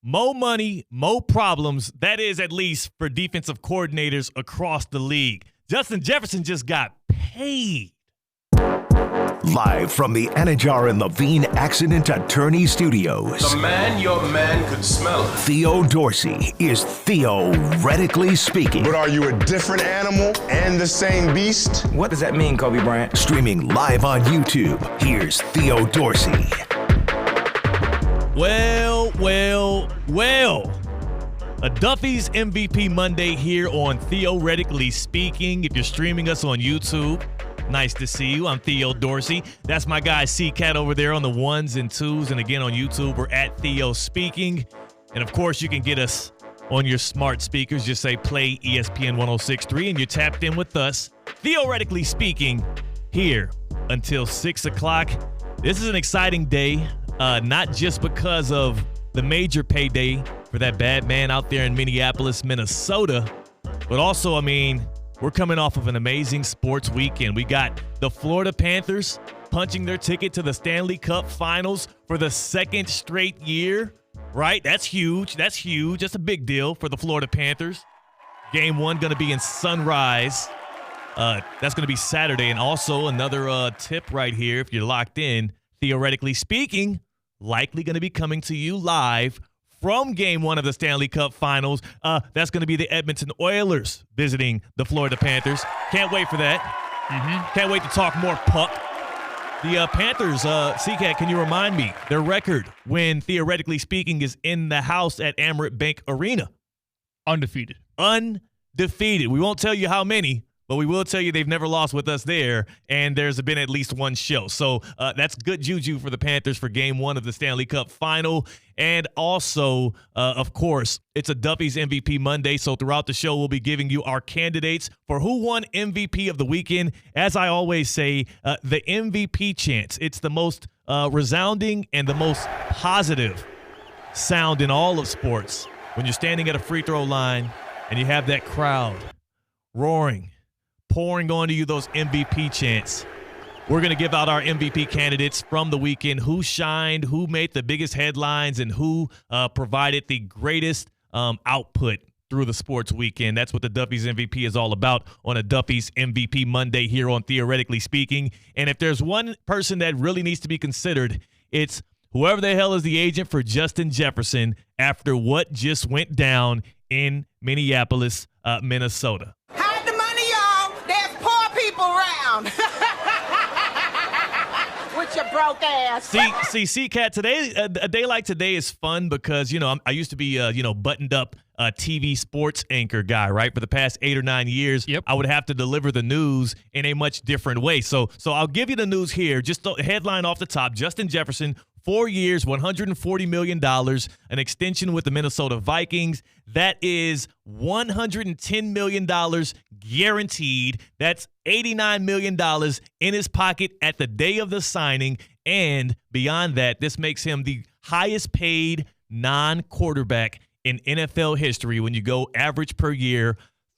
Mo money, mo problems. That is at least for defensive coordinators across the league. Justin Jefferson just got paid. Live from the Anajar and Levine Accident Attorney Studios. The man your man could smell. Theo Dorsey is theoretically speaking. But are you a different animal and the same beast? What does that mean, Kobe Bryant? Streaming live on YouTube. Here's Theo Dorsey. Well. A Duffy's MVP Monday here on Theoretically Speaking. If you're streaming us on YouTube, nice to see you. I'm Theo Dorsey. That's my guy C-Cat over there on the ones and twos. And again, on YouTube, we're at Theo Speaking. And of course, you can get us on your smart speakers. Just say play ESPN 106.3 and you're tapped in with us. Theoretically Speaking here until 6 o'clock. This is an exciting day, not just because of the major payday for that bad man out there in Minneapolis, Minnesota, but also, we're coming off of an amazing sports weekend. We got the Florida Panthers punching their ticket to the Stanley Cup Finals for the second straight year, right? That's huge. That's a big deal for the Florida Panthers. Game one going to be in Sunrise. That's going to be Saturday. And also another tip right here, if you're locked in, Theoretically Speaking, likely going to be coming to you live from Game 1 of the Stanley Cup Finals. That's going to be the Edmonton Oilers visiting the Florida Panthers. Can't wait for that. Can't wait to talk more puck. The Panthers, C-Cat, can you remind me their record when Theoretically Speaking is in the house at Amerant Bank Arena? Undefeated. We won't tell you how many, but we will tell you they've never lost with us there, and there's been at least one show. So that's good juju for the Panthers for Game 1 of the Stanley Cup Final. And also, of course, it's a Duffy's MVP Monday, so throughout the show, we'll be giving you our candidates for who won MVP of the weekend. As I always say, the MVP chants, it's the most resounding and the most positive sound in all of sports when you're standing at a free throw line and you have that crowd roaring, pouring onto you those MVP chants. We're going to give out our MVP candidates from the weekend, who shined, who made the biggest headlines, and who provided the greatest output through the sports weekend. That's what the Duffy's MVP is all about on a Duffy's MVP Monday here on Theoretically Speaking. And if there's one person that really needs to be considered, it's whoever the hell is the agent for Justin Jefferson after what just went down in Minneapolis, Minnesota. With your broke ass. See, C-Cat, today, a day like today is fun because, I used to be, buttoned up TV sports anchor guy, right? For the past 8 or 9 years, Yep. I would have to deliver the news in a much different way. So I'll give you the news here. Just the headline off the top, Justin Jefferson, 4 years, $140 million, an extension with the Minnesota Vikings. That is $110 million guaranteed. That's $89 million in his pocket at the day of the signing. And beyond that, this makes him the highest paid non-quarterback in NFL history when you go average per year.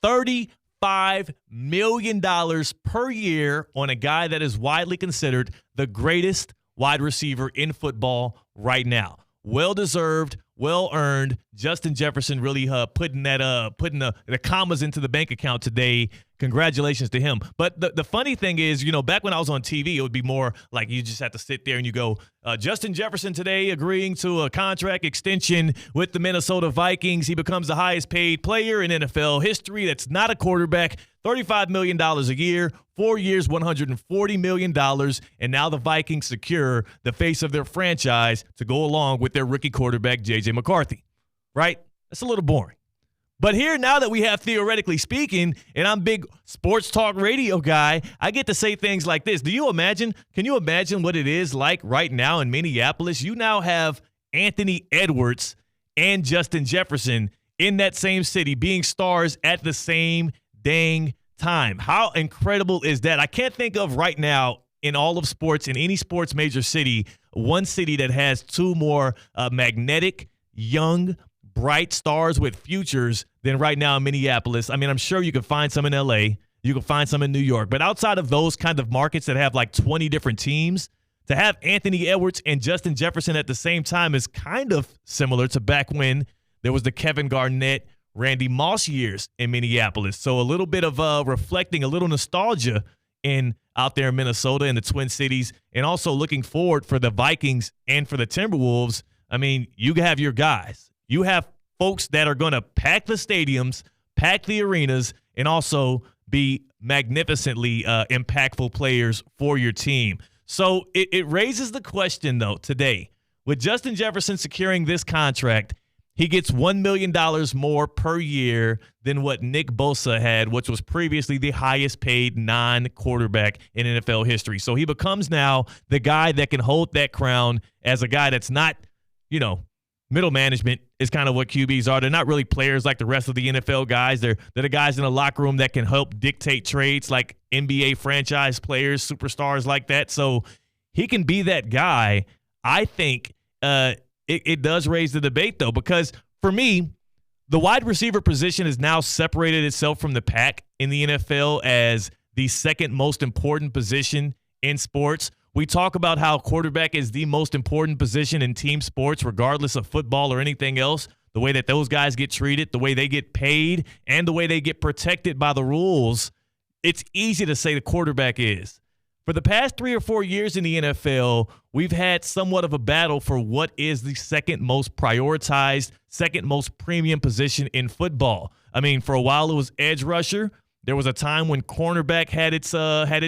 $35 million per year on a guy that is widely considered the greatest wide receiver in football right now. Well-deserved, well-earned. Justin Jefferson really putting the commas into the bank account today. Congratulations to him. But the funny thing is, back when I was on TV, it would be more like you just have to sit there and you go, Justin Jefferson today agreeing to a contract extension with the Minnesota Vikings. He becomes the highest paid player in NFL history. That's not a quarterback. $35 million a year, 4 years, $140 million. And now the Vikings secure the face of their franchise to go along with their rookie quarterback, J.J. McCarthy. Right? That's a little boring. But here, now that we have Theoretically Speaking, and I'm a big sports talk radio guy, I get to say things like this. Can you imagine what it is like right now in Minneapolis? You now have Anthony Edwards and Justin Jefferson in that same city being stars at the same dang time. How incredible is that? I can't think of right now in all of sports, in any sports major city, one city that has two more magnetic, young, bright stars with futures than right now in Minneapolis. I'm sure you could find some in L.A., you can find some in New York, but outside of those kind of markets that have like 20 different teams, To have Anthony Edwards and Justin Jefferson at the same time is kind of similar to back when there was the Kevin Garnett, Randy Moss years in Minneapolis. So a little bit of reflecting, a little nostalgia out there in Minnesota and the Twin Cities, and also looking forward for the Vikings and for the Timberwolves. I mean, you have your guys. You have folks that are going to pack the stadiums, pack the arenas, and also be magnificently impactful players for your team. So it raises the question, though, today. With Justin Jefferson securing this contract, he gets $1 million more per year than what Nick Bosa had, which was previously the highest paid non-quarterback in NFL history. So he becomes now the guy that can hold that crown as a guy that's not, middle management is kind of what QBs are. They're not really players like the rest of the NFL guys. They're the guys in the locker room that can help dictate trades like NBA franchise players, superstars like that. So he can be that guy. I think it does raise the debate, though, because for me, the wide receiver position has now separated itself from the pack in the NFL as the second most important position in sports. We talk about how quarterback is the most important position in team sports, regardless of football or anything else, the way that those guys get treated, the way they get paid, and the way they get protected by the rules. It's easy to say the quarterback is. For the past 3 or 4 years in the NFL, we've had somewhat of a battle for what is the second most prioritized, second most premium position in football. I mean, for a while it was edge rusher. There was a time when cornerback had its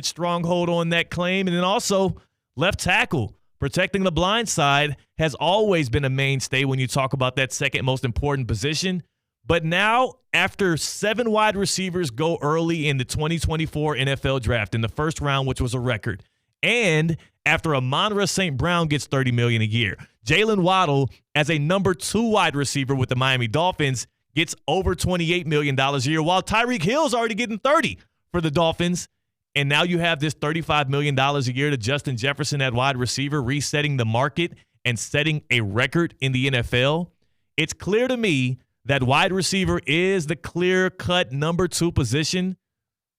stronghold on that claim. And then also left tackle, protecting the blind side, has always been a mainstay when you talk about that second most important position. But now, after 7 wide receivers go early in the 2024 NFL draft in the first round, which was a record, and after Amon-Ra St. Brown gets $30 million a year, Jalen Waddle, as a number 2 wide receiver with the Miami Dolphins, gets over $28 million a year, while Tyreek Hill's already getting $30 for the Dolphins. And now you have this $35 million a year to Justin Jefferson at wide receiver, resetting the market and setting a record in the NFL. It's clear to me that wide receiver is the clear-cut number 2 position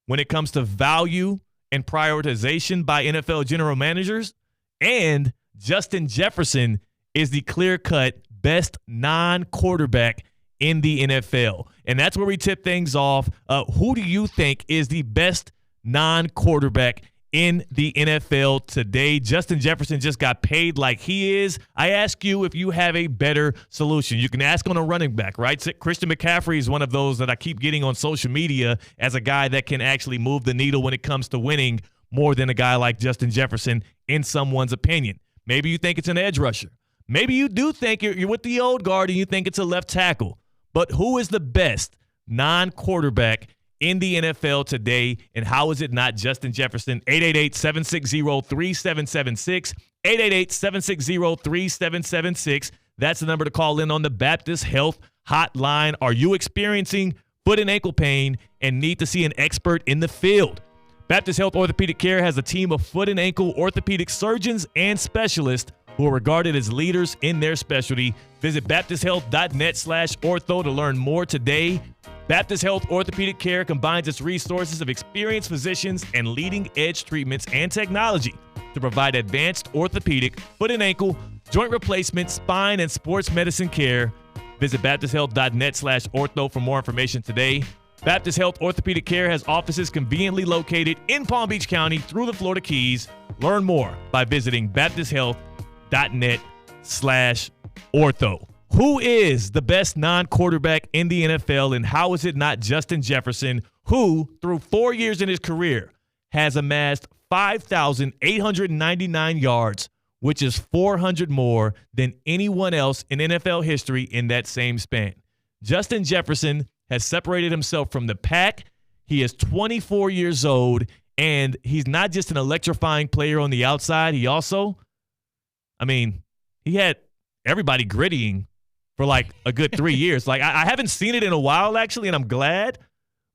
when it comes to value and prioritization by NFL general managers. And Justin Jefferson is the clear-cut best non-quarterback in the NFL. And that's where we tip things off. Who do you think is the best non-quarterback in the NFL today? Justin Jefferson just got paid like he is. I ask you if you have a better solution. You can ask on a running back, right? Christian McCaffrey is one of those that I keep getting on social media as a guy that can actually move the needle when it comes to winning more than a guy like Justin Jefferson in someone's opinion. Maybe you think it's an edge rusher. Maybe you do think you're with the old guard and you think it's a left tackle. But who is the best non-quarterback in the NFL today, and how is it not Justin Jefferson? 888-760-3776, 888-760-3776. That's the number to call in on the Baptist Health Hotline. Are you experiencing foot and ankle pain and need to see an expert in the field? Baptist Health Orthopedic Care has a team of foot and ankle orthopedic surgeons and specialists who are regarded as leaders in their specialty. Visit baptisthealth.net/ortho to learn more today. Baptist Health Orthopedic Care combines its resources of experienced physicians and leading-edge treatments and technology to provide advanced orthopedic, foot and ankle, joint replacement, spine, and sports medicine care. Visit baptisthealth.net/ortho for more information today. Baptist Health Orthopedic Care has offices conveniently located in Palm Beach County through the Florida Keys. Learn more by visiting baptisthealth.net/ortho. Who is the best non-quarterback in the NFL, and how is it not Justin Jefferson, who, through 4 years in his career, has amassed 5,899 yards, which is 400 more than anyone else in NFL history in that same span? Justin Jefferson has separated himself from the pack. He is 24 years old, and he's not just an electrifying player on the outside. He also, he had everybody grittying for like a good 3 years. Like, I haven't seen it in a while, actually, and I'm glad.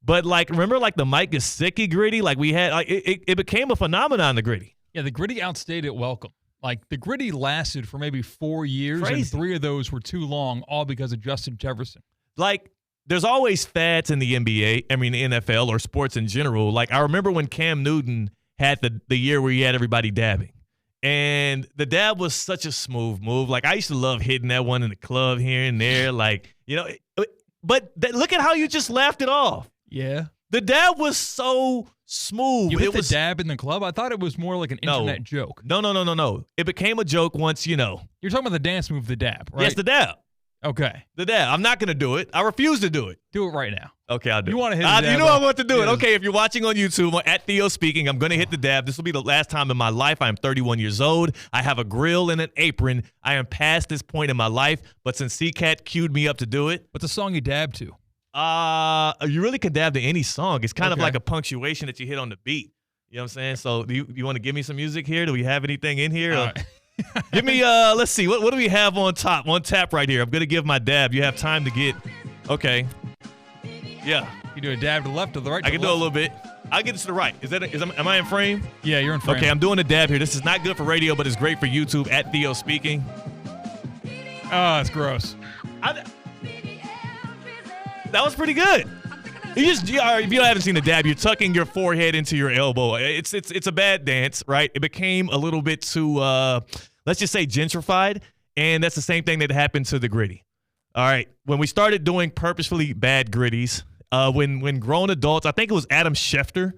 But, like, remember, like, the Mike Gesicki gritty? Like, we had, like, it became a phenomenon, the gritty. Yeah, the gritty outstayed it welcome. Like, the gritty lasted for maybe 4 years, Crazy. And 3 of those were too long, all because of Justin Jefferson. Like, there's always fads in the NBA, the NFL, or sports in general. Like, I remember when Cam Newton had the year where he had everybody dabbing. And the dab was such a smooth move. Like, I used to love hitting that one in the club here and there. Like, but look at how you just laughed it off. Yeah. The dab was so smooth. You hit the dab in the club? I thought it was more like an internet joke. No. It became a joke once, You're talking about the dance move, the dab, right? Yes, the dab. Okay. The dab. I'm not going to do it. I refuse to do it. Do it right now. Okay, I'll do it. You want to hit the dab? You know I want to do it. Okay, if you're watching on YouTube, at Theo Speaking, I'm going to hit the dab. This will be the last time in my life. I am 31 years old. I have a grill and an apron. I am past this point in my life, but since C-Cat cued me up to do it. What's the song you dab to? You really can dab to any song. It's kind of Okay. like a punctuation that you hit on the beat. You know what I'm saying? So do you want to give me some music here? Do we have anything in here? All right. Give me, let's see. What do we have on top? On tap right here. I'm going to give my dab. You have time to get, okay. Yeah. You do a dab to the left or the right? I can do a little bit. I'll get it to the right. Am I in frame? Yeah, you're in frame. Okay, I'm doing a dab here. This is not good for radio, but it's great for YouTube, at Theo Speaking. Oh, it's gross. That was pretty good. If you haven't seen the dab, you're tucking your forehead into your elbow. It's a bad dance, right? It became a little bit too, let's just say, gentrified, and that's the same thing that happened to the gritty. All right, when we started doing purposefully bad gritties, when grown adults, I think it was Adam Schefter.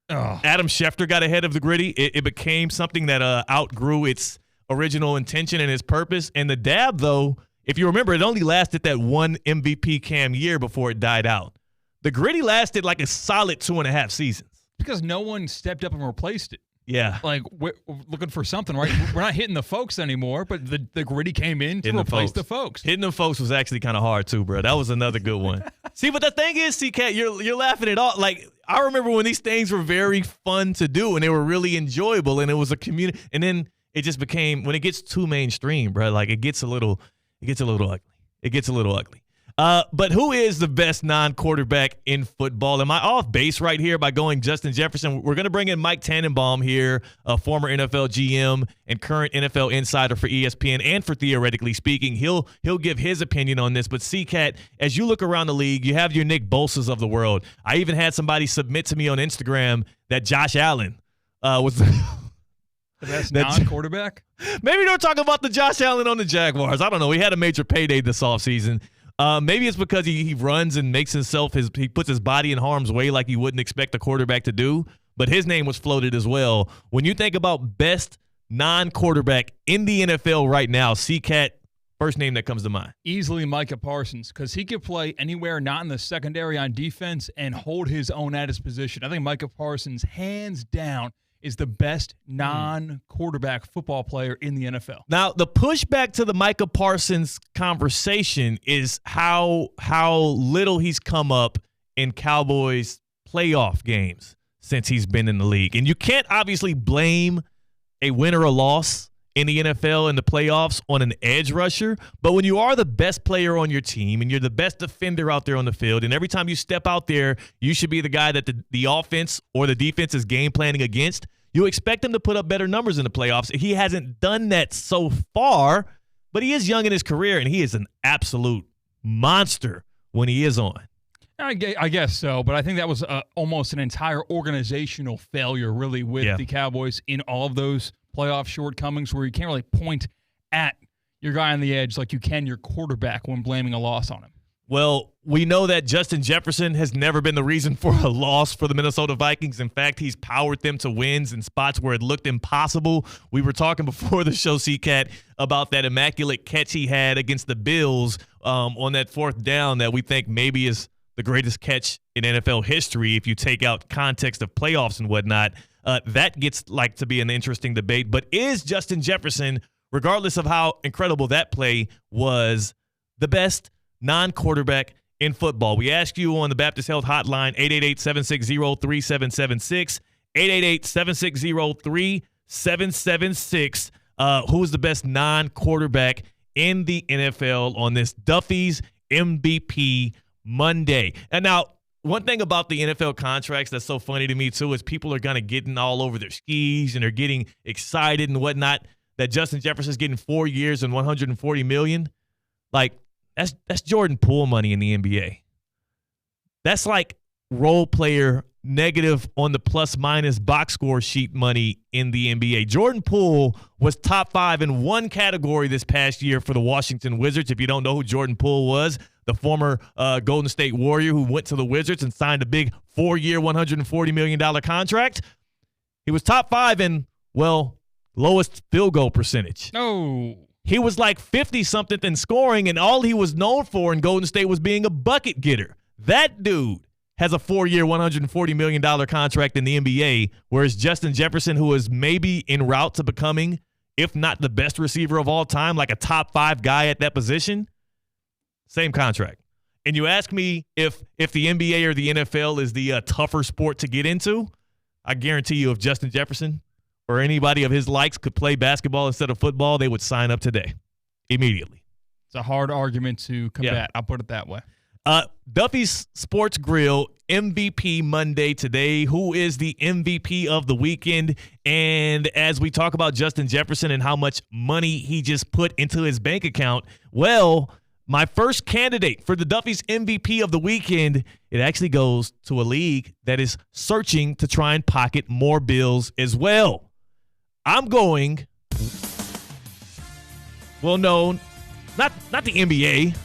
Oh. Adam Schefter got ahead of the gritty. It became something that outgrew its original intention and its purpose. And the dab, though, if you remember, it only lasted that one MVP Cam year before it died out. The gritty lasted like a solid 2.5 seasons. Because no one stepped up and replaced it. Yeah. Like, we're looking for something, right? We're not hitting the folks anymore, but the gritty came in to replace the folks. Hitting them folks was actually kind of hard, too, bro. That was another good one. See, but the thing is, C-Cat, you're laughing it off. Like, I remember when these things were very fun to do, and they were really enjoyable, and it was a community. And then it just became, when it gets too mainstream, bro, like, it gets a little ugly. But who is the best non-quarterback in football? Am I off base right here by going Justin Jefferson? We're going to bring in Mike Tannenbaum here, a former NFL GM and current NFL insider for ESPN and for Theoretically Speaking. He'll give his opinion on this. But C-Cat, as you look around the league, you have your Nick Bosas of the world. I even had somebody submit to me on Instagram that Josh Allen was The best non-quarterback? Maybe they're talking about the Josh Allen on the Jaguars. I don't know. He had a major payday this offseason. Maybe it's because he runs and makes himself he puts his body in harm's way like you wouldn't expect a quarterback to do. But his name was floated as well. When you think about best non-quarterback in the NFL right now, C-Cat, first name that comes to mind. Easily Micah Parsons, because he could play anywhere not in the secondary on defense and hold his own at his position. I think Micah Parsons, hands down, is the best non-quarterback football player in the NFL. Now, the pushback to the Micah Parsons conversation is how little he's come up in Cowboys playoff games since he's been in the league. And you can't obviously blame a win or a loss in the NFL in the playoffs on an edge rusher, but when you are the best player on your team and you're the best defender out there on the field, and every time you step out there, you should be the guy that the offense or the defense is game planning against, you expect him to put up better numbers in the playoffs. He hasn't done that so far, but he is young in his career, and he is an absolute monster when he is on. I guess so, but I think that was almost an entire organizational failure, really, with the Cowboys in all of those playoff shortcomings where you can't really point at your guy on the edge like you can your quarterback when blaming a loss on him. Well, we know that Justin Jefferson has never been the reason for a loss for the Minnesota Vikings. In fact, he's powered them to wins in spots where it looked impossible. We were talking before the show, C-Cat, about that immaculate catch he had against the Bills on that fourth down that we think maybe is the greatest catch in NFL history if you take out context of playoffs and whatnot. That gets like to be an interesting debate. But is Justin Jefferson, regardless of how incredible that play was, the best non-quarterback in football? We ask you on the Baptist Health Hotline, 888-760-3776, 888-760-3776. Who's the best non-quarterback in the NFL on this Duffy's MVP Monday? And now, one thing about the NFL contracts that's so funny to me, too, is people are kind of getting all over their skis and they're getting excited and whatnot that Justin Jefferson's getting 4 years and $140 million. Like, that's Jordan Poole money in the NBA. That's like role player negative on the plus-minus box score sheet money in the NBA. Jordan Poole was top 5 in one category this past year for the Washington Wizards. If you don't know who Jordan Poole was, the former Golden State Warrior who went to the Wizards and signed a big 4-year, $140 million contract. He was top 5 in, lowest field goal percentage. No. He was like 50-something in scoring, and all he was known for in Golden State was being a bucket getter. That dude has a 4-year, $140 million contract in the NBA, whereas Justin Jefferson, who is maybe en route to becoming, if not the best receiver of all time, like a top 5 guy at that position, same contract. And you ask me if the NBA or the NFL is the tougher sport to get into, I guarantee you if Justin Jefferson or anybody of his likes could play basketball instead of football, they would sign up today, immediately. It's a hard argument to combat. Yeah. I'll put it that way. Duffy's Sports Grill MVP Monday today. Who is the MVP of the weekend? And as we talk about Justin Jefferson and how much money he just put into his bank account, my first candidate for the Duffy's MVP of the weekend, it actually goes to a league that is searching to try and pocket more bills as well. I'm going, not the NBA.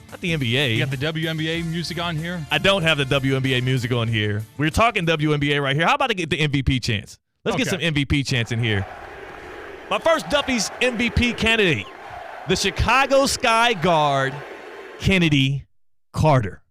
Not the NBA. You got the WNBA music on here? I don't have the WNBA music on here. We're talking WNBA right here. How about I get the MVP chance? Let's get some MVP chance in here. My first Duffy's MVP candidate, the Chicago Sky guard, Kennedy Carter.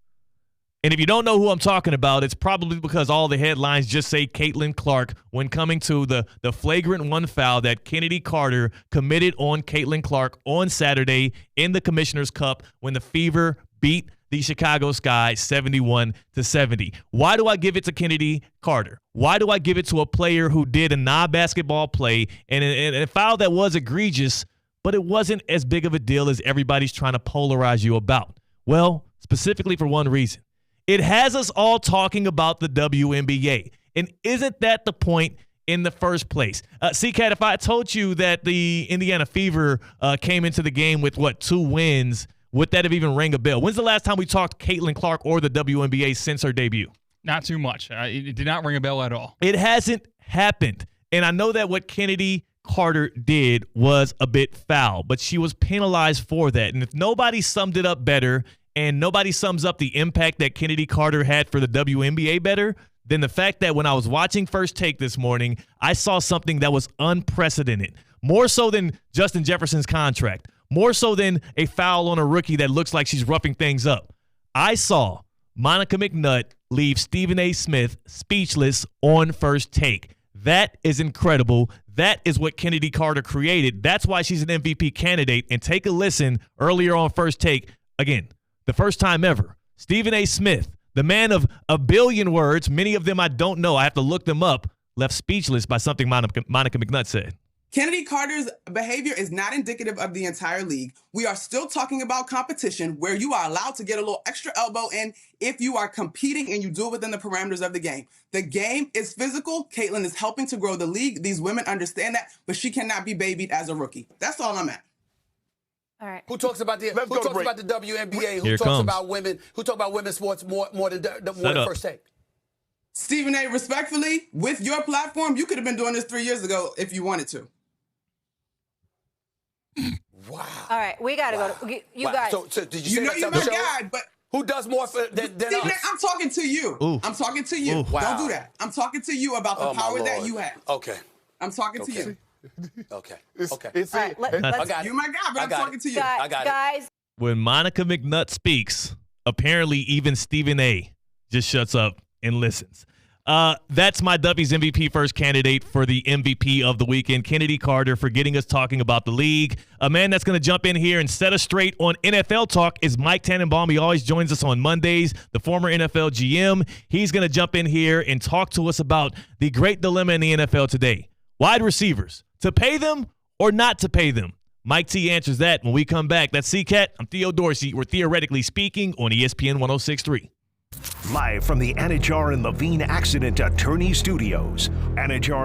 And if you don't know who I'm talking about, it's probably because all the headlines just say Caitlin Clark when coming to the flagrant one foul that Kennedy Carter committed on Caitlin Clark on Saturday in the Commissioner's Cup when the Fever beat the Chicago Sky 71-70. Why do I give it to Kennedy Carter? Why do I give it to a player who did a non-basketball play and a foul that was egregious, but it wasn't as big of a deal as everybody's trying to polarize you about? Well, specifically for one reason. It has us all talking about the WNBA. And isn't that the point in the first place? C-Cat, if I told you that the Indiana Fever came into the game with, 2 wins, would that have even rang a bell? When's the last time we talked Caitlin Clark or the WNBA since her debut? Not too much. It did not ring a bell at all. It hasn't happened. And I know that what Kennedy Carter did was a bit foul, but she was penalized for that. And if nobody summed it up better and nobody sums up the impact that Kennedy Carter had for the WNBA better than the fact that when I was watching First Take this morning, I saw something that was unprecedented, more so than Justin Jefferson's contract, more so than a foul on a rookie that looks like she's roughing things up. I saw Monica McNutt leave Stephen A. Smith speechless on First Take. That is incredible. That is what Kennedy Carter created. That's why she's an MVP candidate. And take a listen earlier on First Take. Again, the first time ever, Stephen A. Smith, the man of a billion words, many of them I don't know, I have to look them up, left speechless by something Monica McNutt said. Kennedy Carter's behavior is not indicative of the entire league. We are still talking about competition where you are allowed to get a little extra elbow in if you are competing and you do it within the parameters of the game. The game is physical. Caitlin is helping to grow the league. These women understand that, but she cannot be babied as a rookie. That's all I'm at. All right. Who talks about the WNBA? Who Here talks comes. about women? Who talk about women's sports more than First Take? Stephen A., respectfully, with your platform, you could have been doing this 3 years ago if you wanted to. Wow. All right, we got to go to you guys. So did you say You're my guy, but who does more than Stephen us? A., I'm talking to you. Ooh. I'm talking to you. Ooh. Wow. Don't do that. I'm talking to you about the power that you have. Okay. I'm talking to you. Okay. All right, I got it. You're my guy, but I'm talking to you. I got it. guys, When Monica McNutt speaks, apparently even Stephen A. just shuts up and listens. That's my Duffy's MVP first candidate for the MVP of the weekend, Kennedy Carter, for getting us talking about the league. A man that's going to jump in here and set us straight on NFL talk is Mike Tannenbaum. He always joins us on Mondays, the former NFL GM. He's going to jump in here and talk to us about the great dilemma in the NFL today. Wide receivers, to pay them or not to pay them? Mike T answers that when we come back. That's C-Cat. I'm Theo Dorsey. We're theoretically speaking on ESPN 106.3. Live from the Anajar and Levine Accident Attorney Studios. Anajar